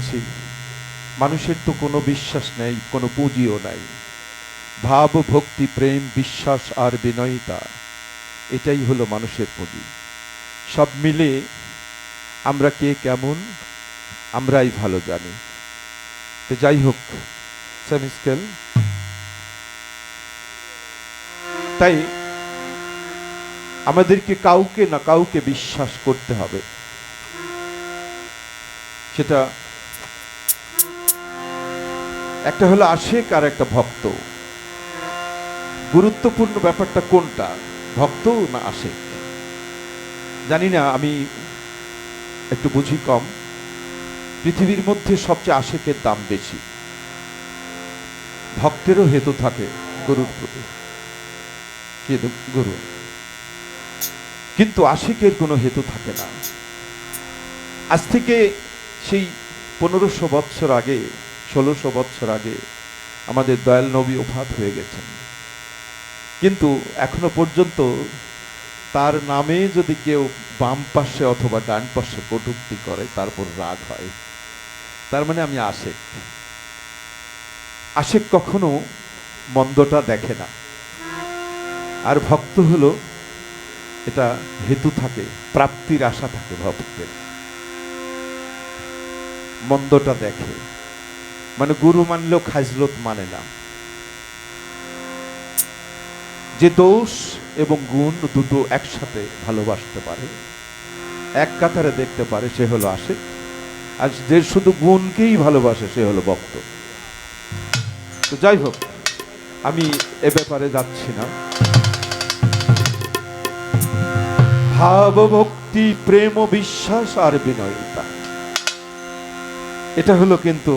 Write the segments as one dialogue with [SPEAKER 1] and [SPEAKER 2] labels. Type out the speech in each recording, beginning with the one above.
[SPEAKER 1] বলেছি, মানুষের তো কোনো বিশ্বাস নেই, কোনো পুঁজিও নাই। ভাব, ভক্তি, প্রেম, বিশ্বাস আর বিনয়িতা, এটাই হলো মানুষের পুঁজি। সব মিলে আমরা কে কেমন আমরাই ভালো জানি। তো যাই হোক, সেমি স্কেল। তাই আমাদেরকে কাউকে না কাউকে বিশ্বাস করতে হবে। সেটা একটা হলো আশিক আর একটা ভক্ত। গুরুত্বপূর্ণ ব্যাপারটা কোনটা, ভক্ত না আশিক? জানি না, আমি একটু বুঝি কম। পৃথিবীর মধ্যে সবচেয়ে আশিকের দাম বেশি। ভক্তেরও হেতু থাকে গুরুর প্রতি, গুরু, কিন্তু আশিকের কোনো হেতু থাকে না। আজ থেকে সেই 1500 বৎসর আগে, 1600 বৎসর আগে আমাদের দয়াল নবী ওফাত হয়ে গেছেন, কিন্তু এখনো পর্যন্ত তার নামে যদি কেউ বাম পাশে অথবা ডান পাশে কটূক্তি করে, তারপর রাগ হয়, তার মানে আমি আশিক। আশিক কখনো মন্দটা দেখে না। আর ভক্ত হলো, এটা হেতু থাকে, প্রাপ্তির আশা থাকে ভক্তের, মন্দটা দেখে। মানে গুরু মানলেও খাজলত মানে না। যে দোষ এবং গুণ দুটো একসাথে ভালোবাসতে পারে, এক কাতারে দেখতে পারে, সে হলো আশিক। আর যে শুধু গুণকেই ভালোবাসে, সে হলো ভক্ত। তো যাই হোক, আমি এ ব্যাপারে যাচ্ছি না। ভাব, ভক্তি, প্রেম, বিশ্বাস আর বিনয়িতা, এটা হলো কিন্তু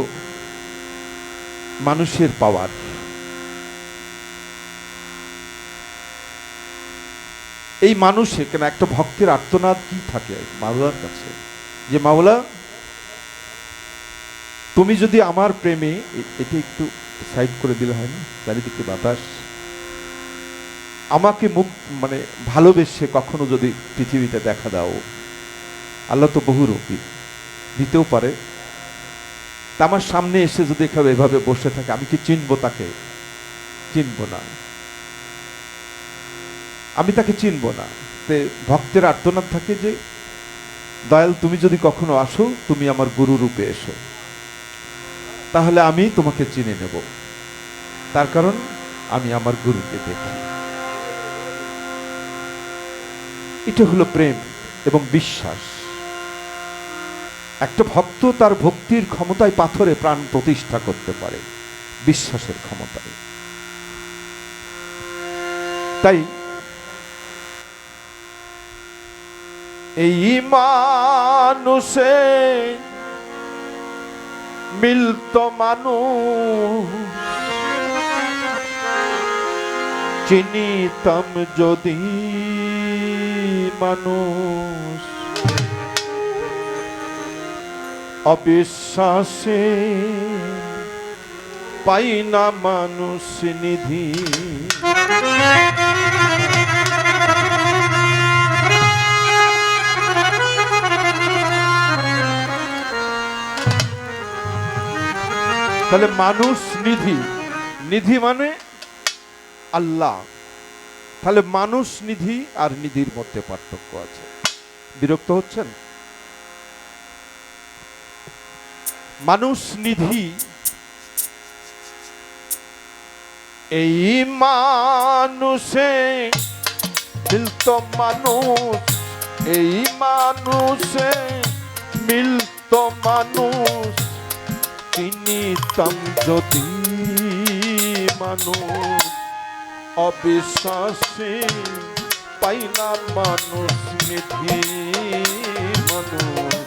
[SPEAKER 1] মানুষের পাওয়ার। এই মানুষে কেন একটা ভক্তের আর্তনাদ কি থাকে মাওলার কাছে, যে মাওলা তুমি যদি আমার প্রেমে, এটা একটু সাইড করে দিলে হয় না, চারিদিকে বাতাস, আমাকে মুখ মানে ভালোবেসে কখনো যদি পৃথিবীটা দেখা দাও, আল্লাহ তো বহুরূপী, দিতেও পারে। তা আমার সামনে এসে যদি এভাবে বসে থাকে, আমি কি চিনবো তাকে? চিনবো না, আমি তাকে চিনবো না। তে ভক্তের আর্তনাদ থাকে যে দয়াল তুমি যদি কখনো আসো, তুমি আমার গুরু রূপে এসো, তাহলে আমি তোমাকে চিনে নেব। তার কারণ আমি আমার গুরুকে দেখি। এটা হলো প্রেম এবং বিশ্বাস। একটা ভক্ত তার ভক্তির ক্ষমতায় পাথরে প্রাণ প্রতিষ্ঠা করতে পারে, বিশ্বাসের ক্ষমতায়। তাই এই মানুষে মিলতো মানুষ, চিনিতাম যদি মানুষ, অবিশ্বাসে পাই না মানুষ নিধি। তাহলে মানুষ নিধি, নিধি মানে আল্লাহ। তাহলে মানুষ নিধি আর নিধির মধ্যে পার্থক্য আছে। বিরক্ত হচ্ছেন? মানুষ নিধি, এই মানুষে মিলতো মানুষ, এই মানুষে মিলতো মানুষ, চিনিতাম যদি মানুষ, অবিশ্বাসে পাই না মানুষ নিধি। মানুষ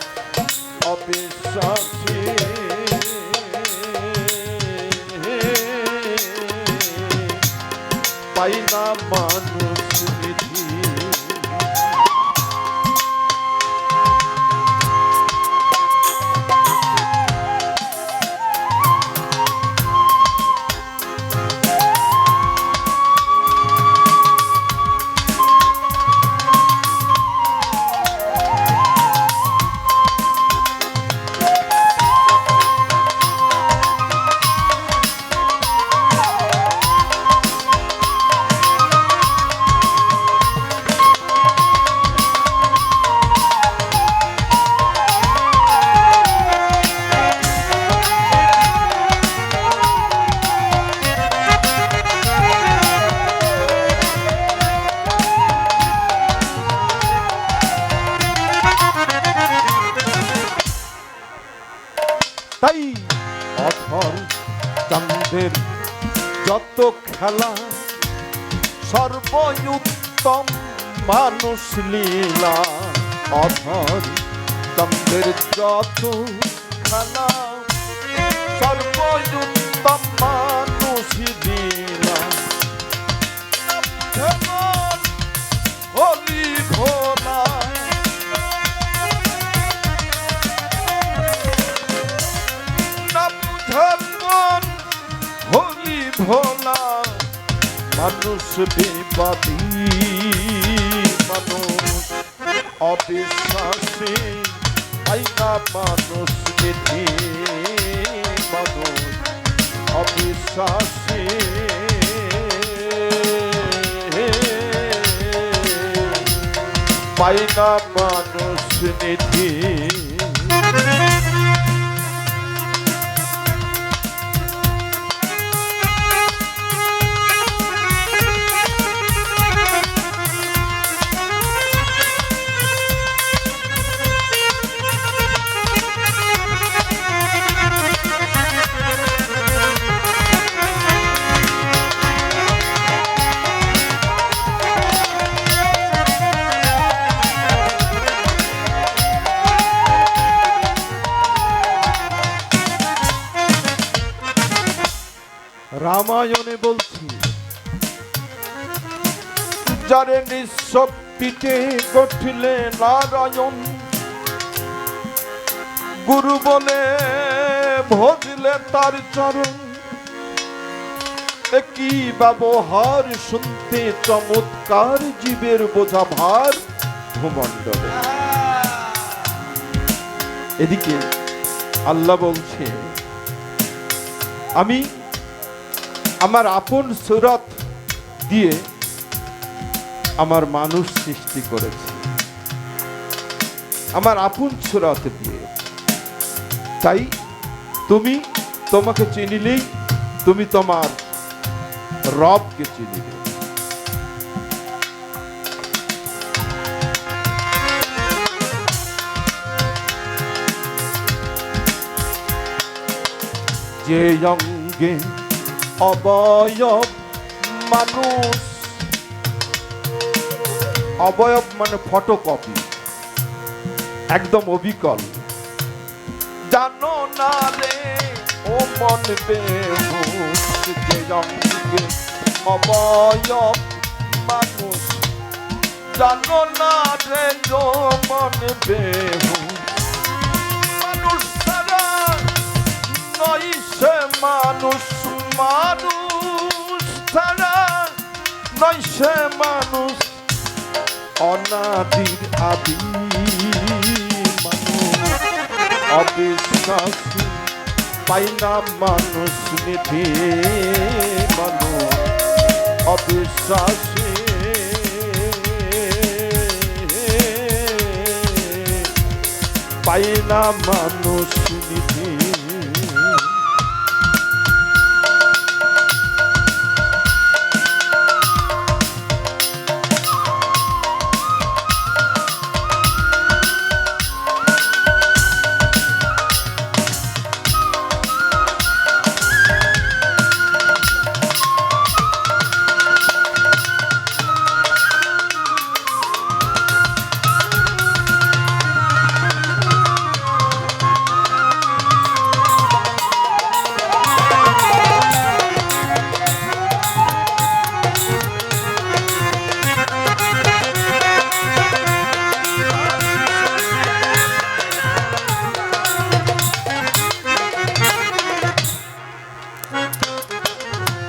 [SPEAKER 1] অবিশ্বাসে পাই না মানুষ নিধি। তাই অথর চাঁদের যত খেলা সর্বোত্তম মানুষ লীলা। অথর চাঁদের যত খেলা সর্বোত্তম মানুষ লীলা। যেমন হলি ভোলা যেমন হলি ভোলা মানুষ বিবাদী মানুষ অবিশ্বাসী আইনা মানুষ নিধি মানুষ অবিশ্বাসী পাইনা মানুষ নিধি। রামায়ণে বলছি যারে নিঃশক্তিতে গঠিলে নারায়ণ গুরু বলে ভজলে তার চরণ। কি ব্যবহার শুনতে চমৎকার জীবের বোঝা ভার ভূমণ্ডলে। এদিকে আল্লাহ বলছে আমি আমার আপন সুরত দিয়ে আমার মানুষ সৃষ্টি করেছি, আমার আপন সুরত দিয়ে। তাই তুমি তোমাকে চিনিলেই তুমি তোমার রবকে চিনিলে। যে অঙ্গে অবয়ব মানুষ, অবয়ব মানে ফটোকপি, একদম অবিকল। জানো না রে ও মন বেহুশ, যে অঙ্গে অবয়ব মানুষ, জানো না রে ও মন বেহুশ। মানুষ ছাড়া নয় সে মানুষ, মানুষ ছাড়া নয় সে মানুষ, অনাদির আদি মানুষ অবিশ্বাসী পাইনা মানুষ নিধি মানুষ অবিশ্বাসী পাইনা মানুষ নিধি।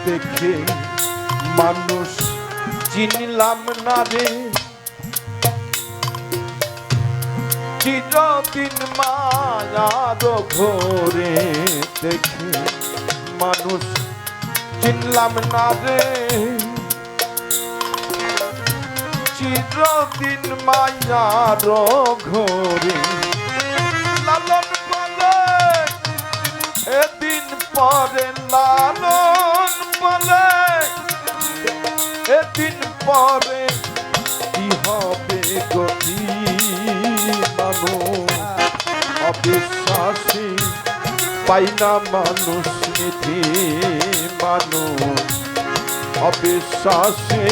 [SPEAKER 1] দেখে মানুষ চিনলাম না রে, চিরদিন মায়ার ঘোরে। দেখে মানুষ চিনলাম না রে, চিরদিন মায়ার ঘোরে। লালন বলে এদিন পরে, লালন বলে এদিন পরে কি হবে গতি। মানুষ অবিশ্বাসী পাই না মানুষ নিধি, মানুষ অবিশ্বাসে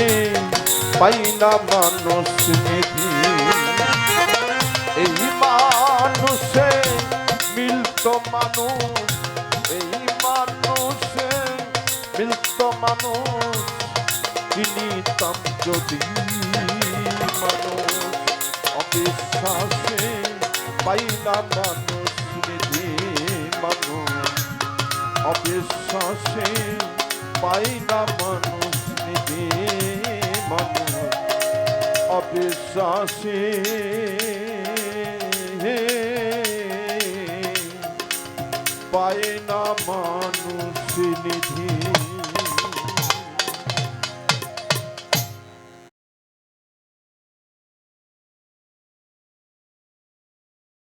[SPEAKER 1] পাই না মানুষ নিধি। এই মানুষে মিলত মানুষ, এই মানুষে মিলত মানুষ, চিনিতাম যদি মানুষ অবিশ্বাসে পাই না মানুষ নিধি, মানুষ অবিশ্বাসে পাই না মানুষ নিধি, মানুষ অবিশ্বাসে পাই না মানুষ নিধি।